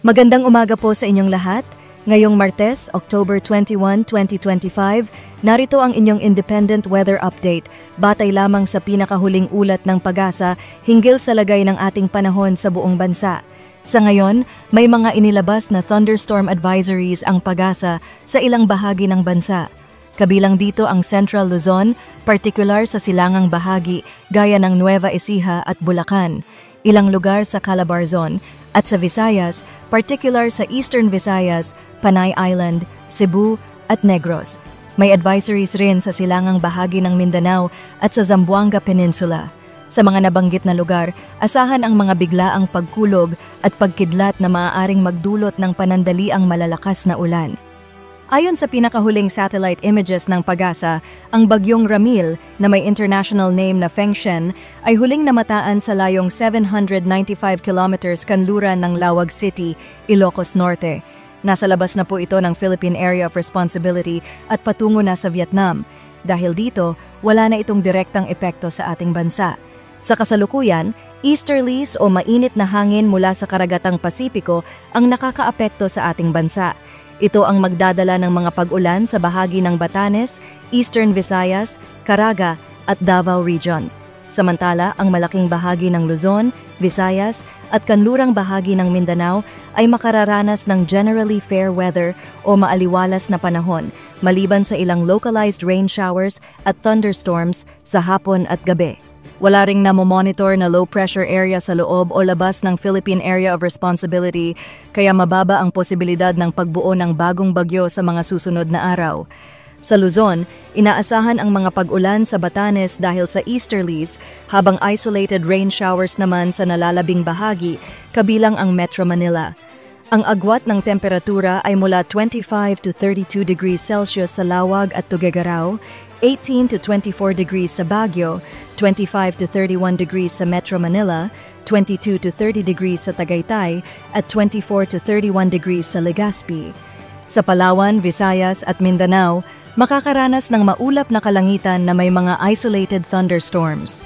Magandang umaga po sa inyong lahat. Ngayong Martes, October 21, 2025, narito ang inyong Independent Weather Update batay lamang sa pinakahuling ulat ng Pag-asa hinggil sa lagay ng ating panahon sa buong bansa. Sa ngayon, may mga inilabas na thunderstorm advisories ang Pag-asa sa ilang bahagi ng bansa. Kabilang dito ang Central Luzon, particular sa silangang bahagi gaya ng Nueva Ecija at Bulacan, ilang lugar sa Calabarzon, at sa Visayas, particular sa Eastern Visayas, Panay Island, Cebu at Negros. May advisories rin sa silangang bahagi ng Mindanao at sa Zamboanga Peninsula. Sa mga nabanggit na lugar, asahan ang mga biglaang pagkulog at pagkidlat na maaaring magdulot ng panandaliang malalakas na ulan. Ayon sa pinakahuling satellite images ng Pag-asa, ang bagyong Ramil na may international name na Fengshen ay huling namataan sa layong 795 kilometers kanluran ng Lawag City, Ilocos Norte. Nasa labas na po ito ng Philippine Area of Responsibility at patungo na sa Vietnam. Dahil dito, wala na itong direktang epekto sa ating bansa. Sa kasalukuyan, easterlies o mainit na hangin mula sa karagatang Pasipiko ang nakakaapekto sa ating bansa. Ito ang magdadala ng mga pag-ulan sa bahagi ng Batanes, Eastern Visayas, Caraga at Davao Region. Samantala, ang malaking bahagi ng Luzon, Visayas at kanlurang bahagi ng Mindanao ay makararanas ng generally fair weather o maaliwalas na panahon, maliban sa ilang localized rain showers at thunderstorms sa hapon at gabi. Wala ring namomonitor na low-pressure area sa loob o labas ng Philippine Area of Responsibility, kaya mababa ang posibilidad ng pagbuo ng bagong bagyo sa mga susunod na araw. Sa Luzon, inaasahan ang mga pag-ulan sa Batanes dahil sa easterlies, habang isolated rain showers naman sa nalalabing bahagi, kabilang ang Metro Manila. Ang agwat ng temperatura ay mula 25 to 32 degrees Celsius sa Lawag at Tuguegarao, 18 to 24 degrees sa Baguio, 25 to 31 degrees sa Metro Manila, 22 to 30 degrees sa Tagaytay, at 24 to 31 degrees sa Legazpi. Sa Palawan, Visayas at Mindanao, makakaranas ng maulap na kalangitan na may mga isolated thunderstorms.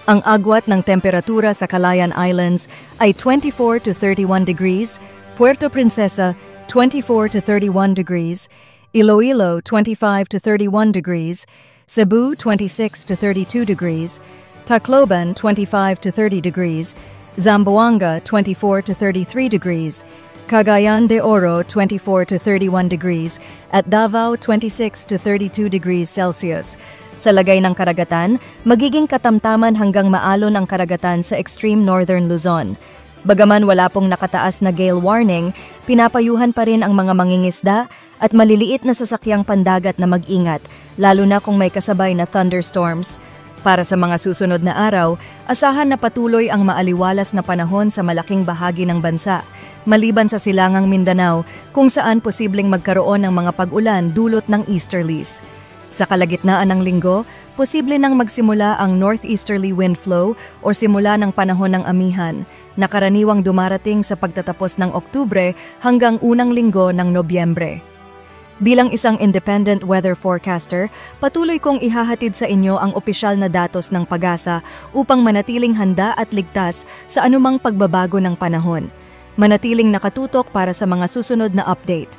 Ang agwat ng temperatura sa Calayan Islands ay 24 to 31 degrees, Puerto Princesa 24 to 31 degrees, Iloilo 25 to 31 degrees, Cebu 26 to 32 degrees, Tacloban 25 to 30 degrees, Zamboanga 24 to 33 degrees, Cagayan de Oro 24 to 31 degrees, at Davao 26 to 32 degrees Celsius. Sa lagay ng karagatan, magiging katamtaman hanggang maalon ang karagatan sa extreme northern Luzon. Bagaman wala pong nakataas na gale warning, pinapayuhan pa rin ang mga mangingisda at maliliit na sasakyang pandagat na mag-ingat, lalo na kung may kasabay na thunderstorms. Para sa mga susunod na araw, asahan na patuloy ang maaliwalas na panahon sa malaking bahagi ng bansa, maliban sa silangang Mindanao kung saan posibleng magkaroon ng mga pag-ulan dulot ng easterlies. Sa kalagitnaan ng linggo, posible nang magsimula ang northeasterly wind flow o simula ng panahon ng amihan, na karaniwang dumarating sa pagtatapos ng Oktubre hanggang unang linggo ng Nobyembre. Bilang isang independent weather forecaster, patuloy kong ihahatid sa inyo ang opisyal na datos ng Pag-asa upang manatiling handa at ligtas sa anumang pagbabago ng panahon. Manatiling nakatutok para sa mga susunod na update.